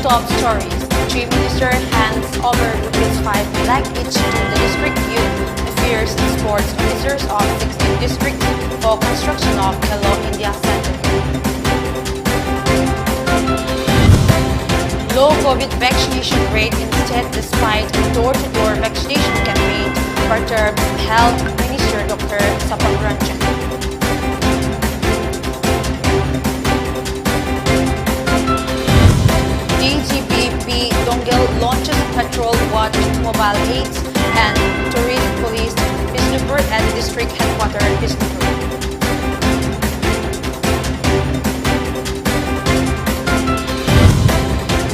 top stories. Chief Minister hands over ₹5 lakh each to the District Youth Affairs and Sports Officers of 16 districts for construction of Hello India Center. Low COVID vaccination rate instead despite door-to-door vaccination campaign perturbs Health Minister Dr. Sapagranjan. DGPP Donggel launches patrol watch mobile aids and tourist police Bishnupur at district headquarters Bishnupur.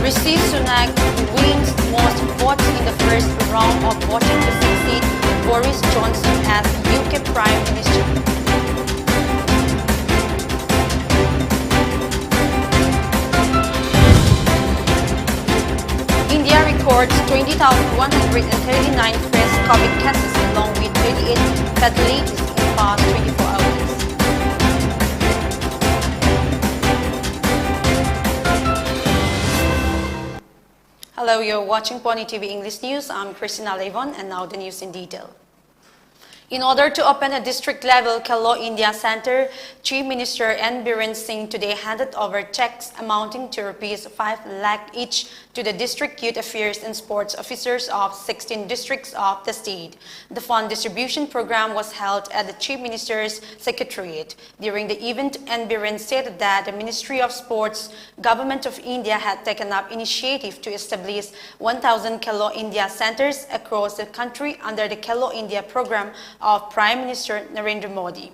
Rishi Sunak wins most votes in the first round of voting to succeed Boris Johnson as UK Prime Minister. India records 20,139 fresh COVID cases along with 38 fatalities in the past 24 hours. Hello, you're watching PONYTV English News. I'm CHRISTINA and now the news in detail. In order to open a district-level Hello India Center, Chief Minister N. Biren Singh today handed over checks amounting to ₹5 lakh each to the District Youth Affairs and Sports Officers of 16 districts of the state. The fund distribution program was held at the Chief Minister's Secretariat. During the event, N. Biren stated that the Ministry of Sports, Government of India had taken up initiative to establish 1,000 Hello India centers across the country under the Hello India program of Prime Minister Narendra Modi.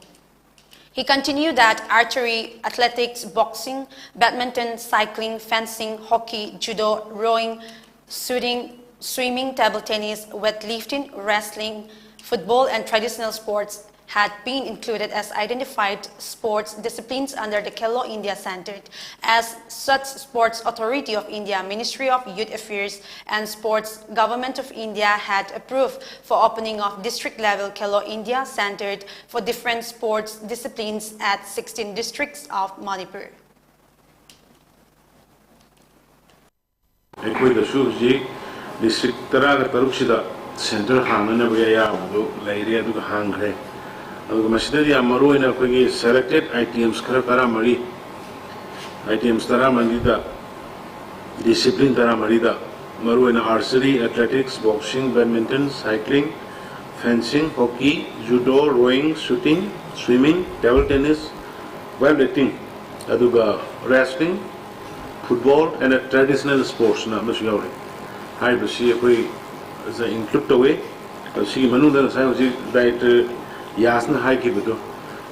He continued that archery, athletics, boxing, badminton, cycling, fencing, hockey, judo, rowing, shooting, swimming, table tennis, weightlifting, wrestling, football and traditional sports had been included as identified sports disciplines under the Hello India Center. As such, Sports Authority of India, Ministry of Youth Affairs and Sports, Government of India had approved for opening of district-level Hello India Center for different sports disciplines at 16 districts of Manipur. District Taraga Taruksida Center Hangana Lady Hangre. Masjid Amaru in a selected items Karamari items Taramarida discipline Taramarida Maru in archery, athletics, boxing, badminton, cycling, fencing, hockey, judo, rowing, shooting, swimming, table tennis, weightlifting, aduga wrestling, football and a traditional sports na Mashuri. Hi Bashi as a include away. She Manu right Yasna Haikibuto,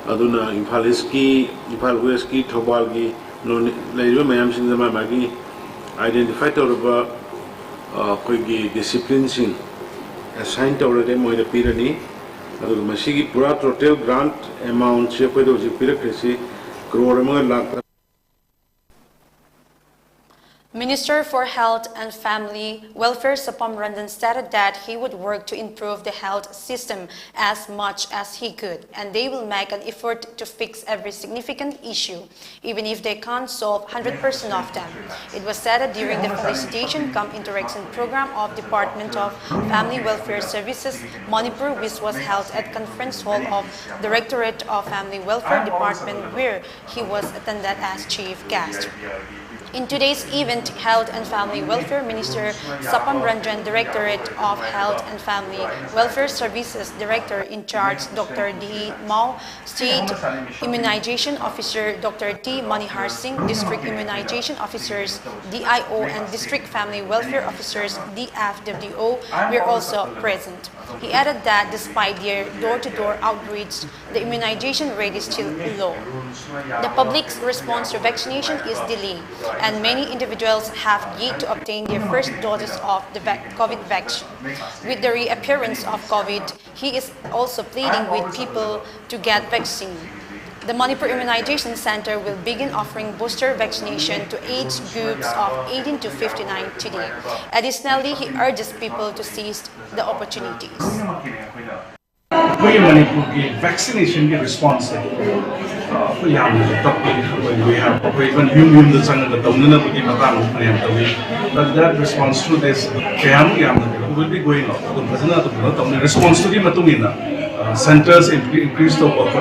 Aduna, Impaliski, Impalweski, Tobalgi, no Lady Mayam in the Mamagi, identified over Kogi disciplines in assigned already more the Pirani, Masigi Pura total grant amount, Shepedo, Zipiracracy, Grorama Laka. Minister for Health and Family Welfare Sapam Ranjan stated that he would work to improve the health system as much as he could, and they will make an effort to fix every significant issue, even if they can't solve 100% of them. It was said during the felicitation cum interaction program of Department of Family Welfare Services Manipur, which was held at Conference Hall of Directorate of Family Welfare Department, where he was attended as chief guest. In today's event, Health and Family Welfare Minister Sapam Ranjan, Directorate of Health and Family Welfare Services Director in charge Dr. D. Mao, State Immunization Officer Dr. T. Manihar Singh, District Immunization Officers DIO and District Family Welfare Officers DFWO were also present. He added that despite their door-to-door outreach, the immunization rate is still low. The public's response to vaccination is delayed, and many individuals have yet to obtain their first doses of the COVID vaccine. With the reappearance of COVID, he is also pleading with people to get vaccine. The Manipur Immunization Center will begin offering booster vaccination to age groups of 18 to 59 today. Additionally, he urges people to seize the opportunities. Manipur vaccination response we have when the sun the but that response to this will be going on. The response to the centers increase the work for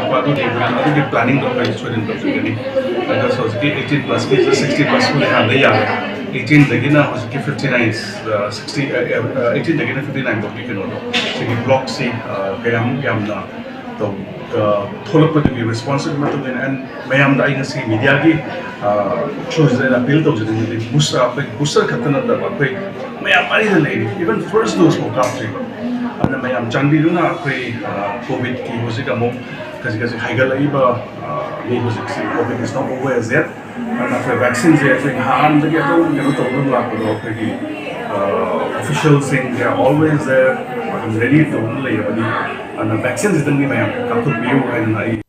planning the student of the 18 plus 60 plus 18 dagina was 59 60 18 dagina 59 but we can so block C kayam yamna to tholop to be responsible to and mayam da see media ki choose the appeal to the booster katana da koi mayam ari the lady even first dose ko country and mayam chanbi duna koi covid ki hosika mo kasi haigal iba ni hosik covid is not over as yet and after vaccines they are hand the officials saying they are always there ready to and the vaccines is the and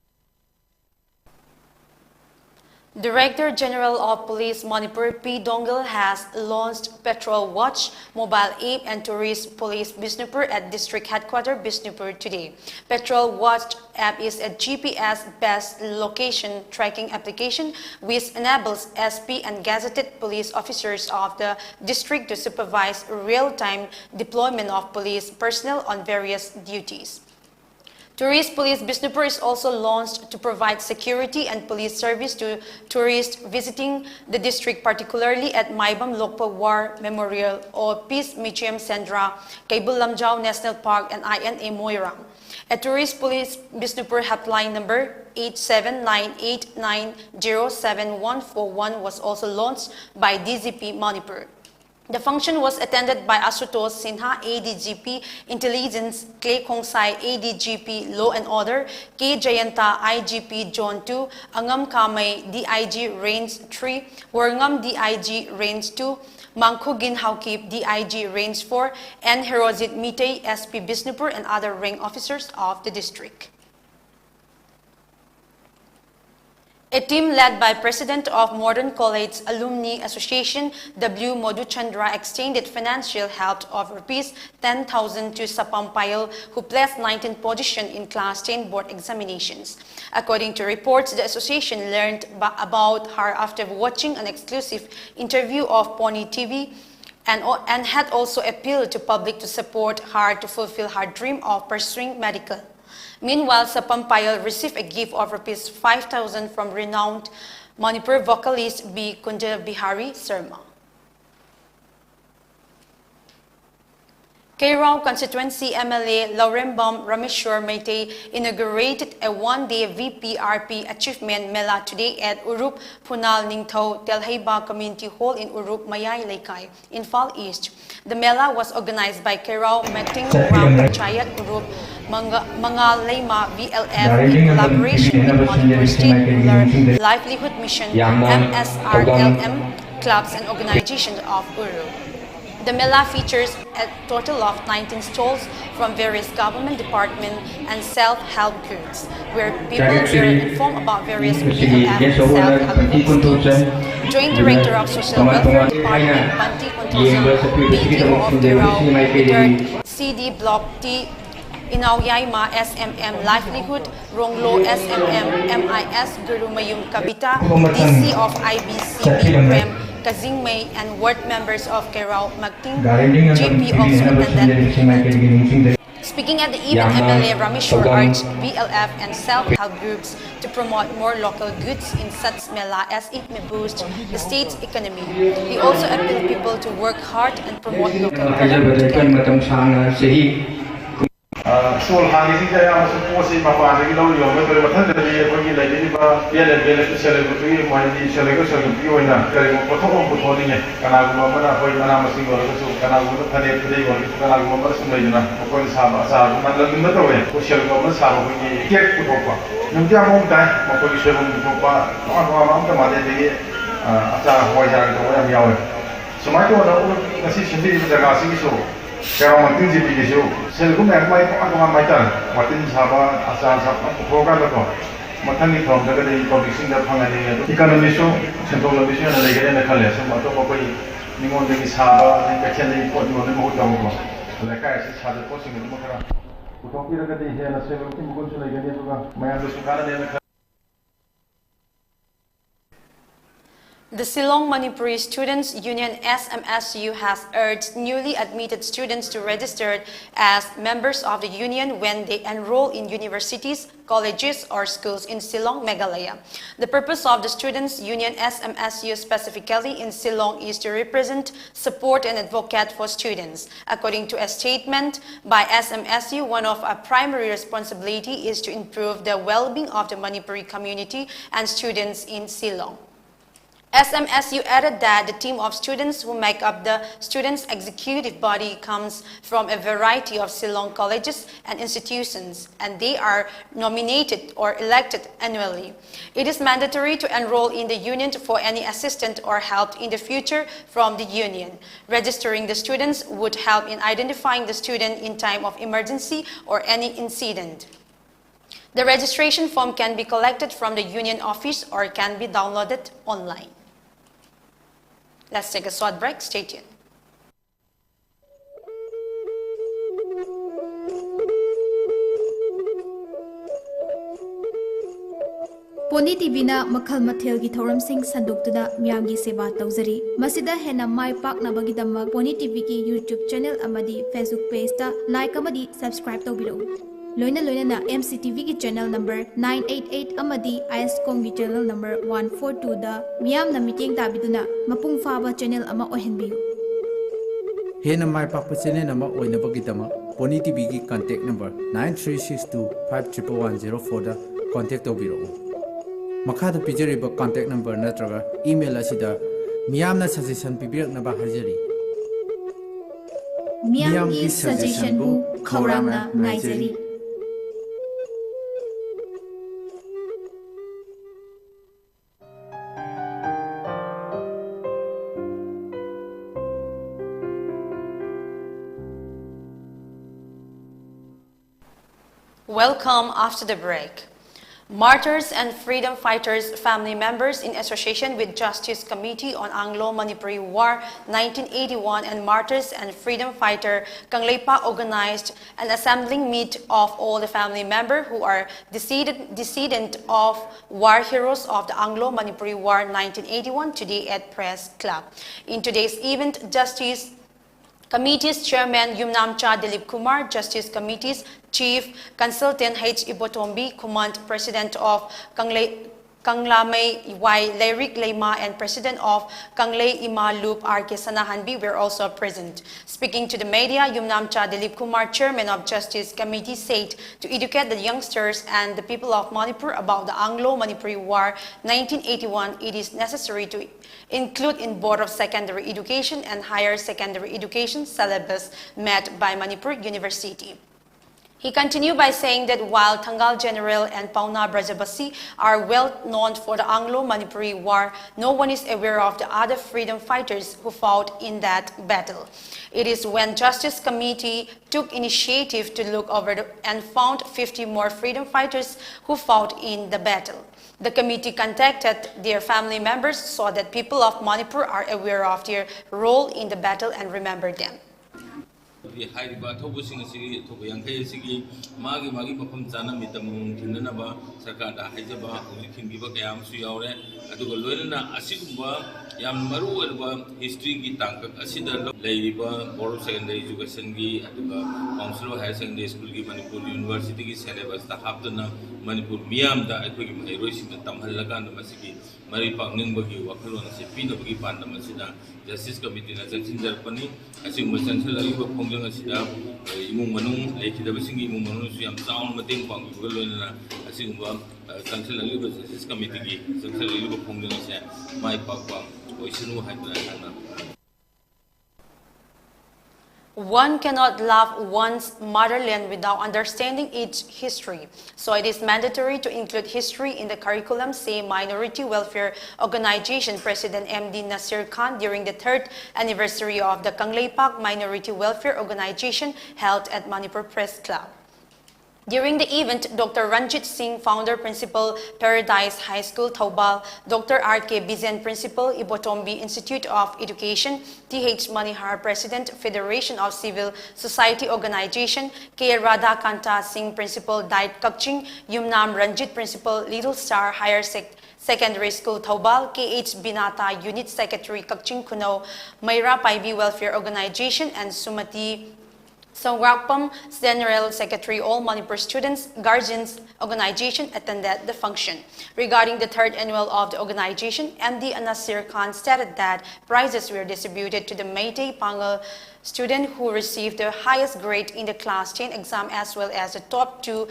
Director General of Police Manipur P. Dongal has launched Patrol Watch mobile app and tourist police Bishnupur at district headquarters Bishnupur today. Patrol Watch app is a GPS-based location tracking application which enables SP and gazetted police officers of the district to supervise real-time deployment of police personnel on various duties. Tourist Police Bishnupur is also launched to provide security and police service to tourists visiting the district, particularly at Maibam Lokpa War Memorial or Peace Museum Sendra, Kaibul Lamjao National Park, and INA Moirang. A Tourist Police Bishnupur helpline number 8798907141 was also launched by DZP Manipur. The function was attended by Asutosh Sinha, ADGP Intelligence, Clay Kongsai, ADGP Law and Order, K. Jayanta, IGP Zone 2, Angam Kamay, DIG Range 3, Warngam DIG Range 2, Mangkugin Haukip, DIG Range 4, and Herozit Mitay, SP Bishnupur, and other rank officers of the district. A team led by President of Modern College Alumni Association W. Madhuchandra extended financial help of Rs 10,000 to Sapam Payal, who placed 19th position in Class 10 board examinations. According to reports, the association learned about her after watching an exclusive interview of PONYTV and had also appealed to public to support her to fulfill her dream of pursuing medical. Meanwhile, Sapam Payal received a gift of Rs 5,000 from renowned Manipur vocalist B. Kunja Bihari Sharma. Kairao Constituency MLA Laurembam Rameshwar Meitei inaugurated a one-day VPRP Achievement Mela today at Urup Punal Ningthau Telhaiba Community Hall in Urup Mayay Laikai, Infal East. The Mela was organized by Kairao Meting Ram Panchayat Urup Mangalayma VLF in collaboration with Manipur State Rural Livelihood Mission, MSRLM, clubs and organizations of Urup. The Mela features a total of 19 stalls from various government departments and self-help groups, where people were informed about various PLF and self-help groups. Joint Director of Social Welfare Department, Banti Kontosang, BDO of Kairao, CD Block T, Inauyayma SMM Livelihood, Ronglo SMM MIS Gurumayum Kabita, DC of IBCB Prem Kazingmay, and ward members of Kairao Magting, GP also attended the event. Speaking at the event, MLA Rameshwar urged BLF and self-help groups to promote more local goods in such Mela as it may boost the state's economy. He also appealed people to work hard and promote local products together. Soul Hanging Posy Papa, the Gilo, Maternity, PLF, celebrity, my celebration of Pioina, Potomo, Kanagumana, Hoyana, Kanagu, Kanagumana, Sumena, Okolisama, Madame, Social Government, Get Putopa. Numbia Mom died, Mokolisha, Putopa, on the Mother, Ata, Hoya, Yawe. So my daughter, assistant is the Nasi show. Kaya Martin GP show. Selgum at my Maitan, Martin Saba, Asan Sapa, program. Matani from the public singer Pangani, economy show, central mission, and they get in the color. So Matopoi, Nimon de Saba, and Kachani put you on the motor. The guy had the posting in the motor. Who talk here at the end of several things, my understanding. The Silong Manipuri Students Union SMSU has urged newly admitted students to register as members of the union when they enroll in universities, colleges, or schools in Silong, Meghalaya. The purpose of the Students Union SMSU specifically in Silong is to represent, support, and advocate for students. According to a statement by SMSU, one of our primary responsibility is to improve the well-being of the Manipuri community and students in Silong. SMSU added that the team of students who make up the Students' Executive Body comes from a variety of Silong colleges and institutions, and they are nominated or elected annually. It is mandatory to enroll in the union for any assistance or help in the future from the union. Registering the students would help in identifying the student in time of emergency or any incident. The registration form can be collected from the union office or can be downloaded online. Let's take a short break. Stay tuned. PONYTV na makhal mathel gi thoram sing sanduk tuda miyam gi seba tawjari masida hena mai pak na bagi damak PONYTV ki YouTube channel amadi Facebook page ta like amadi subscribe tawbiro loina na MCTV ki channel number 988 amadi ISCOM ki channel number 142 da miyam na meeting tabiduna mapung faba channel ama ohenbiyo hena mai pak channel ama oina bagi damak PONYTV ki contact number 9362511104 da contact tawbiro Makada pijariba contact number natraga email asida miyamna suggestion pibiraknaba hajari miyam gi suggestion bu khawramna ngaijari Welcome after the break. Martyrs and freedom fighters family members in association with Justice Committee on Anglo-Manipuri War 1981 and Martyrs and freedom fighter Kang Leipa organized an assembling meet of all the family members who are decedent of war heroes of the Anglo-Manipuri War 1981 today at Press Club. In today's event, Justice Committee's Chairman Yumnamcha Dilip Kumar, Justice Committee's Chief Consultant H. Ibotombi, Command President of Kanglamay Y. Lyric Lema and President of Kanglay Ima Loop R.K. Sanahanbi were also present. Speaking to the media, Yumnamcha Dilip Kumar, Chairman of Justice Committee, said to educate the youngsters and the people of Manipur about the Anglo-Manipuri War 1981, it is necessary to include in Board of Secondary Education and Higher Secondary Education syllabus met by Manipur University. He continued by saying that while Tangal General and Pauna Brajabasi are well known for the Anglo-Manipuri War, no one is aware of the other freedom fighters who fought in that battle. It is when Justice Committee took initiative to look over and found 50 more freedom fighters who fought in the battle. The committee contacted their family members so that people of Manipur are aware of their role in the battle and remember them. Haiba Tobusing City, Tobayangay Sigi, Magi Mapam Zana Mitamum, Kindanaba, Sakata, Hajaba, Kimbiba Yam Suyaure, Adugolena, Asiba, Yam Maru, History Gitank, Asida, Layba, Board of Secondary Education, Aduga, Council of Higher Secondary School, Manipur University, syllabus, the Haptana, Manipur Miam, the Equim, Erosim, Tamhalagan, Masiki, Maripang Nimbagi, Wakalon, Sepino, Gipan, Masida, Justice Committee, Junction Germany, as you must essentially Pongang Asida, Imumanu, Lake the Basing Imumanu, Yam Sound, Mating Pang, Gulona, as you were Council Justice Committee, Central Pongang, my papa, Oishinu Hydra. One cannot love one's motherland without understanding its history. So it is mandatory to include history in the curriculum, say Minority Welfare Organization President MD Nasir Khan during the 3rd anniversary of the Kangleipak Minority Welfare Organization held at Manipur Press Club. During the event, Dr. Ranjit Singh, Founder Principal, Paradise High School, Thoubal, Dr. R.K. Bizen, Principal, Ibotombi Institute of Education, T.H. Manihar, President, Federation of Civil Society Organization, K. Radhakanta Singh, Principal, Dait Kakching, Yumnam Ranjit, Principal, Little Star Higher Secondary School, Thoubal, K.H. Binata, Unit Secretary, Kakching Kuno, Mayra Paibi Welfare Organization, and Sumati Songrakpam, General Secretary, all Manipur Students, Guardians Organization attended the function. Regarding the third annual of the organization, MD Anasir Khan stated that prizes were distributed to the Meitei Pangal student who received the highest grade in the Class 10 exam as well as the top 2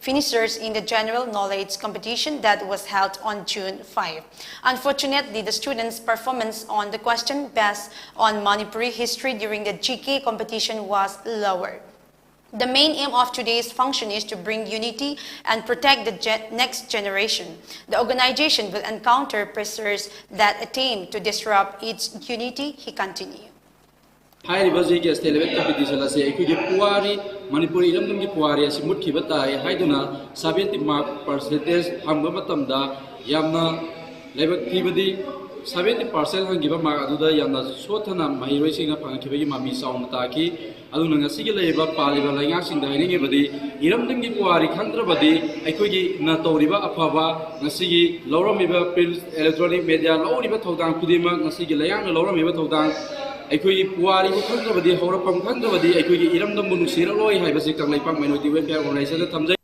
finishers in the general knowledge competition that was held on June 5. Unfortunately, the students' performance on the question based on Manipuri history during the GK competition was lower. The main aim of today's function is to bring unity and protect the next generation. The organization will encounter pressures that attempt to disrupt its unity, he continued. Hairibazi state level competition as a Puari, Manipuri Ramdum Puari as Mutkibatai, Haiduna, 70 mark percentage, Hambamatamda, Yamna, Level Kibadi, 70% Hangiba Maraduda, Yamna, Sotana, my racing up on Kibi Mami Sound Taki, Aluna Sigala, Paliva, Langas in the Hinibadi, Iramdum Puari, Kandrabadi, Equigi, Natoriba, Apava, Nasigi, Laura Miba, electronic media, Lauriba Todan, Kudima, Nasigilayang, Laura Miba Todan. Aikoi puari ko khangdabadi horapam khangdabadi aikoi gi iramdam bunu siraloi haibasi kanglaipak minority welfare organization thamjai.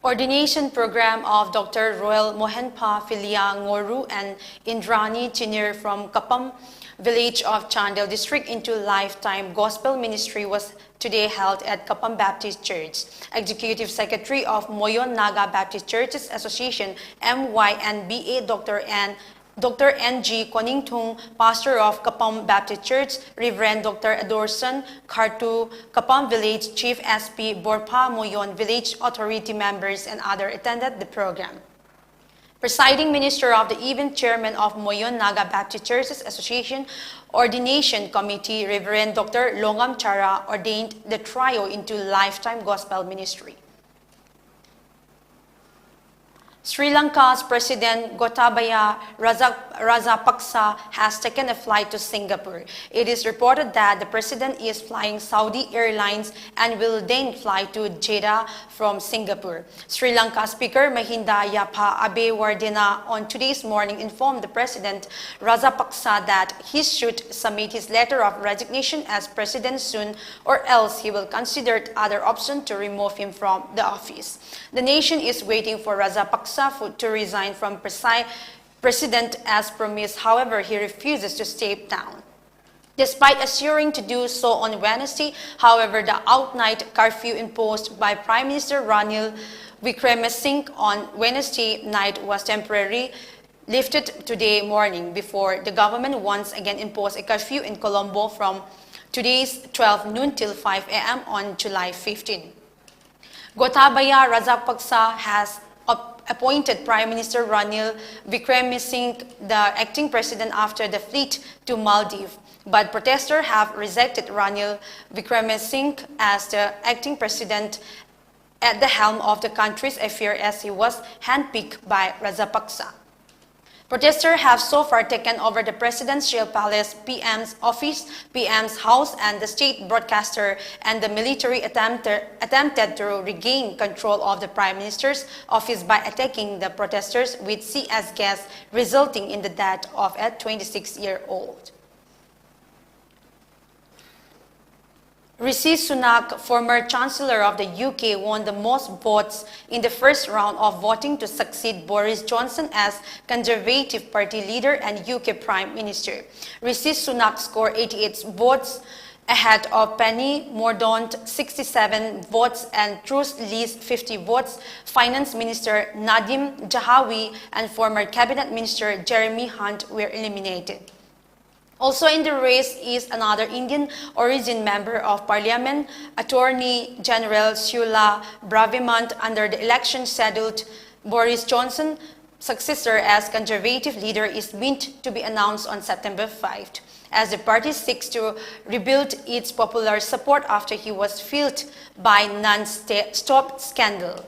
Ordination program of Dr. Royal Mohenpa Philia Ngoru and Indrani Chinir from Kapam village of Chandel district into lifetime gospel ministry was today held at Kapam Baptist Church. Executive Secretary of Moyon Naga Baptist Churches Association MYNBA Dr. N.G. Koningtung, pastor of Kapam Baptist Church, Reverend Dr. Adorson Kartu, Kapam Village Chief SP, Borpa Moyon Village Authority members and others attended the program. Presiding Minister of the event, Chairman of Moyon Naga Baptist Churches Association Ordination Committee, Reverend Dr. WANGKHEMCHA, ordained the trio into lifetime gospel ministry. Sri Lanka's President Gotabaya Rajapaksa has taken a flight to Singapore. It is reported that the President is flying Saudi Airlines and will then fly to Jeddah from Singapore. Sri Lanka Speaker Mahinda Yapa Abewardena on today's morning informed the President Rajapaksa that he should submit his letter of resignation as President soon, or else he will consider other options to remove him from the office. The nation is waiting for Rajapaksa to resign from President as promised. However, he refuses to step down. Despite assuring to do so on Wednesday, however, the out-night curfew imposed by Prime Minister Ranil Wickremesinghe on Wednesday night was temporarily lifted today morning before the government once again imposed a curfew in Colombo from today's 12 noon till 5 a.m. on July 15. Gotabaya Rajapaksa has appointed Prime Minister Ranil Wickremesinghe the acting president after the flight to Maldives, but protesters have rejected Ranil Wickremesinghe as the acting president at the helm of the country's affairs as he was handpicked by Rajapaksa. Protesters have so far taken over the presidential palace, PM's office, PM's house, and the state broadcaster, and the military attempted to regain control of the prime minister's office by attacking the protesters with CS gas, resulting in the death of a 26-year-old. Rishi Sunak, former Chancellor of the UK, won the most votes in the first round of voting to succeed Boris Johnson as Conservative Party leader and UK Prime Minister. Rishi Sunak scored 88 votes ahead of Penny Mordaunt 67 votes and Truss Lee's 50 votes. Finance Minister Nadim Jahawi and former Cabinet Minister Jeremy Hunt were eliminated. Also in the race is another Indian origin member of Parliament, Attorney General Shula Bravimont. Under the election scheduled, Boris Johnson successor as conservative leader is meant to be announced on September 5, as the party seeks to rebuild its popular support after he was filled by non-stop scandal.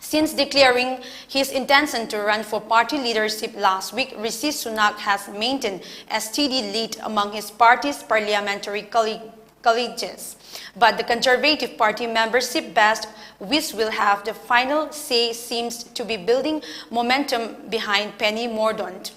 Since declaring his intention to run for party leadership last week, Rishi Sunak has maintained a steady lead among his party's parliamentary colleagues. But the Conservative Party membership base, which will have the final say, seems to be building momentum behind Penny Mordaunt.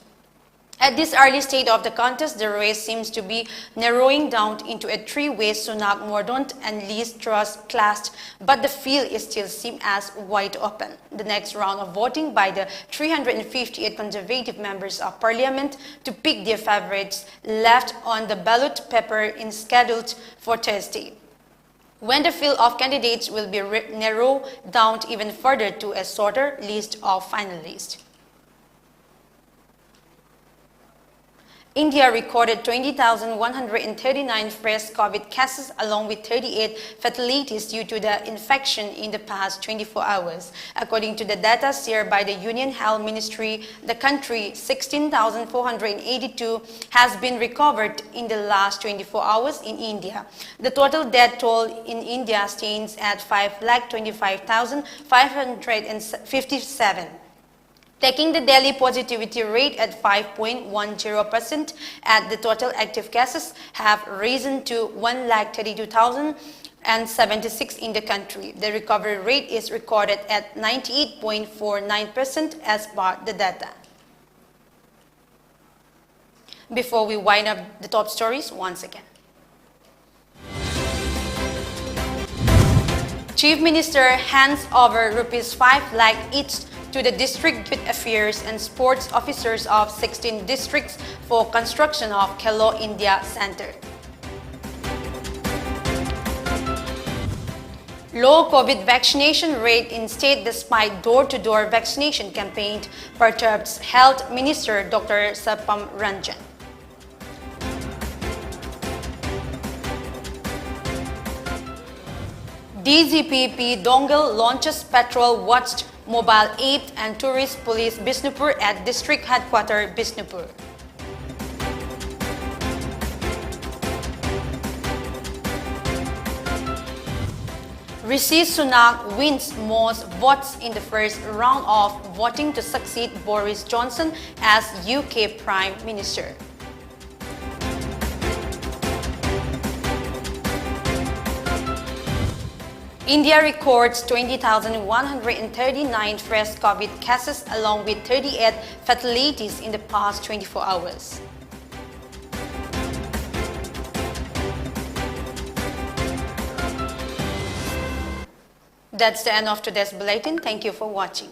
At this early stage of the contest, the race seems to be narrowing down into a three-way Sunak, Mordaunt and Liz Truss clash, but the field is still seen as wide open. The next round of voting by the 358 Conservative members of Parliament to pick their favorites left on the ballot paper is scheduled for Thursday, when the field of candidates will be narrowed down even further to a shorter list of finalists. India recorded 20,139 fresh COVID cases along with 38 fatalities due to the infection in the past 24 hours. According to the data shared by the Union Health Ministry, the country 16,482 has been recovered in the last 24 hours in India. The total death toll in India stands at 5,25,557. taking the daily positivity rate at 5.10%, and the total active cases have risen to 1,32,076 in the country. The recovery rate is recorded at 98.49% as per the data. Before we wind up the top stories once again. Chief Minister hands over ₹5 lakh each to the District Youth Affairs and Sports Officers of 16 districts for construction of Khelo India Center. Low COVID vaccination rate in state despite door-to-door vaccination campaign perturbs Health Minister Dr. Sapam Ranjan. DGP P. Dongal launches Patrol Watched mobile aid and tourist police Bishnupur at district headquarters Bishnupur. Rishi Sunak wins most votes in the first round of voting to succeed Boris Johnson as UK Prime Minister. India records 20,139 fresh COVID cases along with 38 fatalities in the past 24 hours. That's the end of today's bulletin. Thank you for watching.